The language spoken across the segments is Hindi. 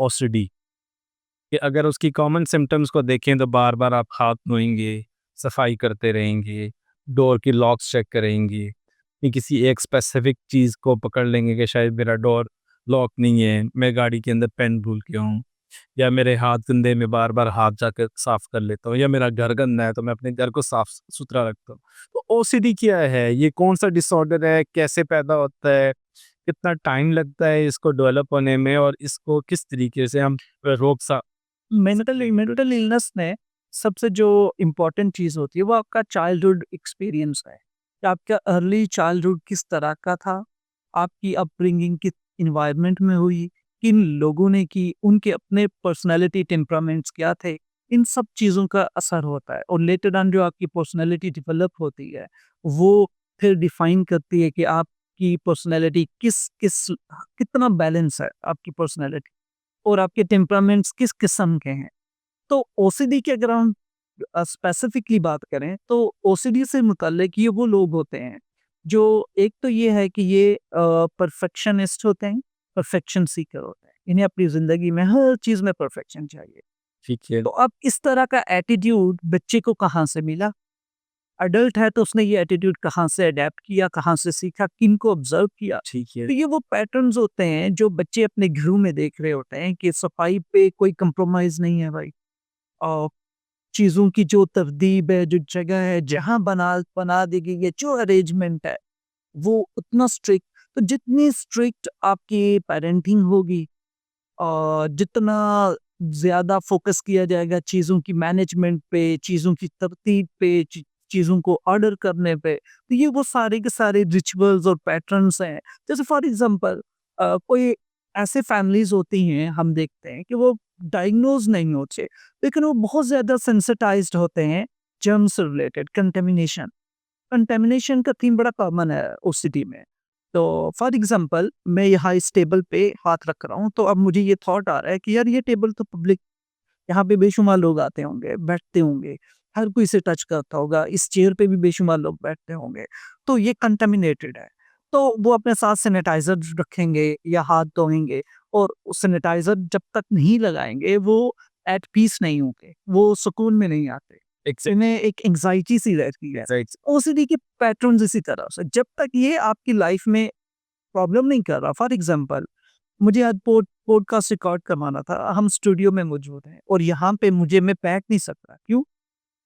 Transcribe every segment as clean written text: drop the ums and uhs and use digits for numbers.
ओसीडी कि अगर उसकी कॉमन सिम्पटम्स को देखें तो बार-बार आप हाथ धोएँगे, सफाई करते रहेंगे, डोर की लॉक्स चेक करेंगे, कि किसी एक स्पेसिफिक चीज़ को पकड़ लेंगे कि शायद मेरा डोर लॉक नहीं है, मैं गाड़ी के अंदर पेन भूल गया हूँ, या मेरे हाथ गंदे में बार-बार हाथ जाकर साफ कर लेता हूँ, या मेरा घर गंदा है तो मैं अपने घर को साफ-सुथरा रखता हूँ। तो ओसीडी क्या है? ये कौन-सा डिसऑर्डर है? कैसे पैदा होता है? कितना टाइम लगता है इसको डेवलप होने में, और इसको किस तरीके से हम रोक सा मेंटल मेंटल इलनेस में सबसे जो इम्पोर्टेंट चीज़ होती है वो आपका चाइल्डहुड एक्सपीरियंस है कि आपका अर्ली चाइल्डहुड किस तरह का था, आपकी अपब्रिंगिंग किस इन्वायरमेंट में हुई, किन लोगों ने की, उनके अपने पर्सनालिटी टेम्परामेंट्स क्या थे, इन सब चीज़ों का असर होता है। और लेटर ऑन जो आपकी पर्सनालिटी डेवलप होती है वो फिर डिफाइन करती है कि आपकी पर्सनालिटी किस किस कितना बैलेंस है आपकी पर्सनालिटी और आपके टेम्परामेंट्स किस किस्म के हैं। तो ओसीडी की अगर हम स्पेसिफिकली बात करें तो ओसीडी से मुतल्लिक ये वो लोग होते हैं जो एक तो ये है कि ये परफेक्शनिस्ट होते हैं, परफेक्शन सीकर होते हैं। इन्हें अपनी ज़िंदगी में हर चीज़ में परफेक्शन चाहिए। ठीक है, तो अब इस तरह का एटीट्यूड बच्चे को कहाँ से मिला? अडल्ट है तो उसने ये एटीट्यूड कहाँ से अडैप्ट किया, कहाँ से सीखा, किनको ऑब्जर्व किया? ठीक है, तो ये वो पैटर्न्स होते हैं जो बच्चे अपने घरों में देख रहे होते हैं कि सफाई पे कोई कंप्रोमाइज़ नहीं है भाई। और चीज़ों की जो तरतीब है, जो जगह है, जहाँ बना दी गई है, जो अरेंजमेंट है, वो उतना स्ट्रिक्ट। तो जितनी स्ट्रिक्ट आपकी पेरेंटिंग होगी और जितना ज़्यादा फ़ोकस किया जाएगा चीज़ों की मैनेजमेंट पे, चीज़ों की तरतीब पे, चीज़ों को ऑर्डर करने पे, तो ये वो सारे के सारे रिचुअल्स और पैटर्न्स हैं। जैसे फॉर एग्ज़ाम्पल कोई ऐसे फैमिलीज़ होती हैं, हम देखते हैं कि वो डायग्नोज़ नहीं होते, लेकिन वो बहुत ज़्यादा सेंसिटाइज़्ड होते हैं जर्म्स से रिलेटेड, कंटामिनेशन। कंटामिनेशन का थीम बड़ा कॉमन है उस सिटी में। तो फॉर एग्ज़ाम्पल मैं यहाँ इस टेबल पे हाथ रख रहा हूँ, तो अब मुझे ये थॉट आ रहा है कि यार ये टेबल तो पब्लिक, यहाँ पे बेशुमार लोग आते होंगे, बैठते होंगे, हर कोई इसे टच करता होगा, इस चेयर पे भी बेशुमार लोग बैठते होंगे, तो ये कंटामिनेटेड है। तो वो अपने साथ सैनिटाइज़र रखेंगे या हाथ धोएँगे, और सैनिटाइज़र जब तक नहीं लगाएँगे वो एट पीस नहीं होंगे, वो सुकून में नहीं आते। इन्हें एक एंग्ज़ायटी सी रहती है। एग्ज़ैक्ट ओसीडी के पैटर्न्स इसी तरह से, जब तक ये आपकी लाइफ़ में प्रॉब्लम नहीं कर रहा। फॉर एग्ज़ाम्पल मुझे आज पॉडकास्ट रिकॉर्ड करवाना था, हम स्टूडियो में मौजूद हैं और यहाँ पे मैं बैठ नहीं सकता, क्यों?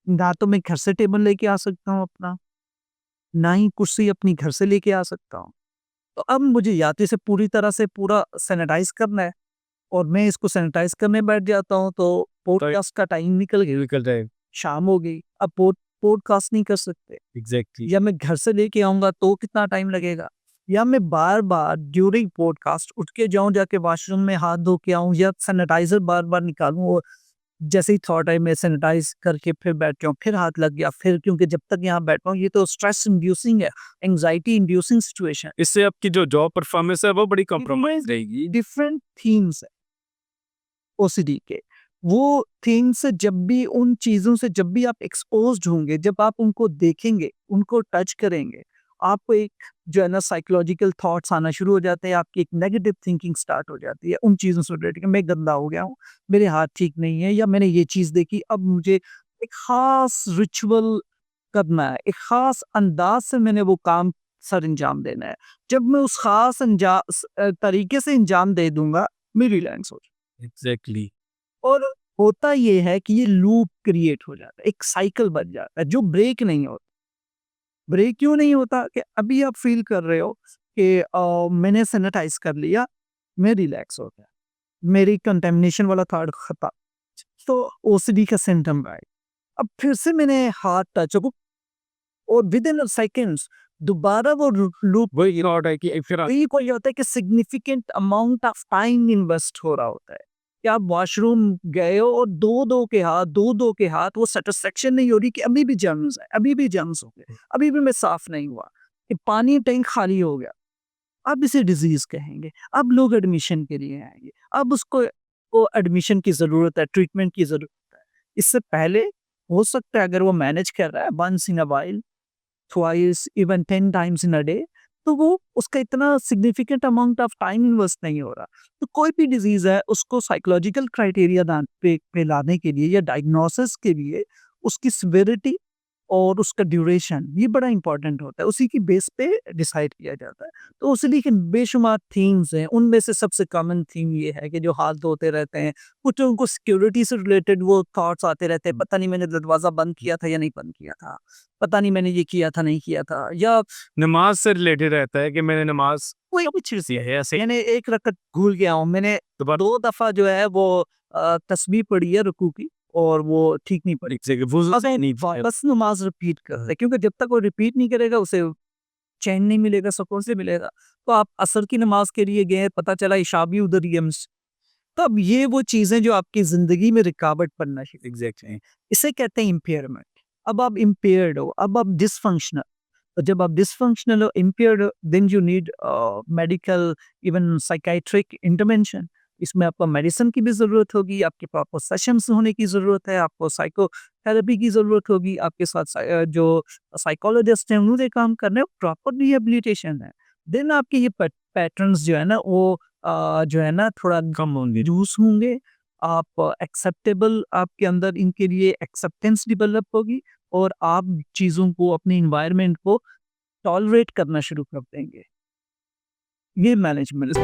ना तो मैं घर से टेबल लेके आ सकता हूँ अपना, ना ही कुर्सी अपनी घर से लेके आ सकता हूँ। तो अब मुझे या तो इसे पूरी तरह से पूरा सैनिटाइज़ करना है, और मैं इसको सैनिटाइज़ करने बैठ जाता हूँ तो तो पॉडकास्ट का टाइम निकल गया, निकल जाए, शाम हो गई, अब पॉडकास्ट नहीं कर सकते। एग्ज़ैक्टली, या मैं घर से लेके आऊँगा तो कितना टाइम लगेगा? या मैं बार-बार ड्यूरिंग पॉडकास्ट उठ के जाऊँ, जाके वॉशरूम में हाथ धो के आऊँ, या सैनिटाइज़र बार-बार निकालूँ, और जैसे ही थॉट आई मैं सैनिटाइज़ करके फिर बैठ जाऊँ, फिर हाथ लग गया, फिर क्योंकि जब तक यहाँ बैठा हूँ ये तो स्ट्रेस इंड्यूसिंग है, एंग्ज़ायटी इंड्यूसिंग सिचुएशन। इससे आपकी जो जॉब परफ़ॉर्मेंस है वो बड़ी कॉम्प्रोमाइज़ रहेगी। डिफरेंट थीम्स है ओसीडी के। वो थिंग्स जब भी उन चीज़ों से जब भी आप एक्सपोज़्ड होंगे, जब आप उनको देखेंगे, उनको टच करेंगे, आपको एक जो है ना साइकोलॉजिकल थॉट्स आना शुरू हो जाते हैं, आपकी एक नेगेटिव थिंकिंग स्टार्ट हो जाती है उन चीज़ों से रिलेटेड कि मैं गंदा हो गया हूँ, मेरे हाथ ठीक नहीं है, या मैंने ये चीज़ देखी, अब मुझे एक ख़ास रिचुअल करना है, एक ख़ास अंदाज़ से मैंने वो काम सर-अंजाम देना है। जब मैं उस ख़ास तरीके से अंजाम दे दूँगा, मैं रिलैक्स हो एग्ज़ैक्टली, और होता ये है कि ये लूप क्रिएट हो जाता है, एक साइकिल बन जाता है जो ब्रेक नहीं होता। ब्रेक क्यों नहीं होता कि अभी आप फ़ील कर रहे हो कि मैंने सैनिटाइज़ कर लिया, मैं रिलैक्स हो गया, मेरी कंटामिनेशन वाला थॉट खत्म, तो ओसीडी का सिम्पटम आए। अब फिर से मैंने हाथ टच को, और विदिन अ सेकंड्स दोबारा वो लूप वही थॉट है कि फिर वही कोई होता है कि significant amount of time invest हो रहा होता है कि आप वॉशरूम गए हो और दो के हाथ वो सेटिस्फेक्शन नहीं हो रही कि अभी भी जर्म्स है, अभी भी जर्म्स हो गए, अभी भी मैं साफ नहीं हुआ, कि पानी टैंक खाली हो गया, अब इसे डिजीज कहेंगे, अब लोग एडमिशन के लिए आएंगे, अब उसको वो एडमिशन की जरूरत है, ट्रीटमेंट की जरूरत है। इससे पहले हो सकता है अगर वो मैनेज कर रहा है once in a while, twice, even 10 times in a day, तो वो उसका इतना significant amount of time invest नहीं हो रहा। तो कोई भी डिजीज़ है उसको साइकोलॉजिकल क्राइटेरिया पे लाने के लिए या डायग्नोसिस के लिए उसकी सिविरिटी और उसका ड्यूरेशन ये बड़ा इंपॉर्टेंट होता है, उसी की बेस पे डिसाइड किया जाता है। तो उसलिए कि बेशुमार थीम्स हैं, उनमें से सबसे कॉमन थीम ये है कि जो हाथ धोते रहते हैं, कुछ उनको सिक्योरिटी से रिलेटेड वो थॉट्स आते रहते हैं, पता नहीं मैंने दरवाज़ा बंद किया था या नहीं बंद किया था, पता नहीं मैंने ये किया था, नहीं किया था, या नमाज से रिलेटेड रहता है कि मैंने नमाज कोई भी चीज़ ये है ऐसे मैंने 1 रकअत भूल गया हूँ, मैंने दोबारा 2 दफ़ा जो है वो तस्बीह पढ़ी है रुकू की और वो ठीक नहीं पड़ी। वुज़ू बस नहीं बस नमाज़ रिपीट कर रहे क्योंकि जब तक वो रिपीट नहीं करेगा उसे चैन नहीं मिलेगा, सुकून से मिलेगा। तो आप असर की नमाज़ के लिए गए, पता चला इशा भी उधर ही है तो अब ये वो चीज़ें जो आपकी ज़िंदगी में रुकावट बनना शुरू एग्ज़ैक्टली इसे कहते हैं इम्पेयरमेंट। अब आप इम्पेयर्ड हो, अब आप डिसफंक्शनल तो जब आप डिसफंक्शनल हो, इम्पेयर्ड हो, then you need medical even psychiatric intervention. इसमें आपको मेडिसिन की भी ज़रूरत होगी, आपके प्रॉपर सेशंस होने की ज़रूरत है, आपको साइकोथेरेपी की ज़रूरत होगी, आपके साथ जो साइकोलॉजिस्ट हैं उन्होंने काम करना है, प्रॉपर रिहैबिलिटेशन है। देन आपके ये पैटर्न्स जो है ना वो जो है ना थोड़ा कम होंगे। रिड्यूस होंगे। आप एक्सेप्टेबल आपके अंदर इनके लिए एक्सेप्टेंस डेवलप होगी और आप चीज़ों को अपने एनवायरनमेंट को टॉलरेट करना शुरू कर देंगे। ये मैनेजमेंट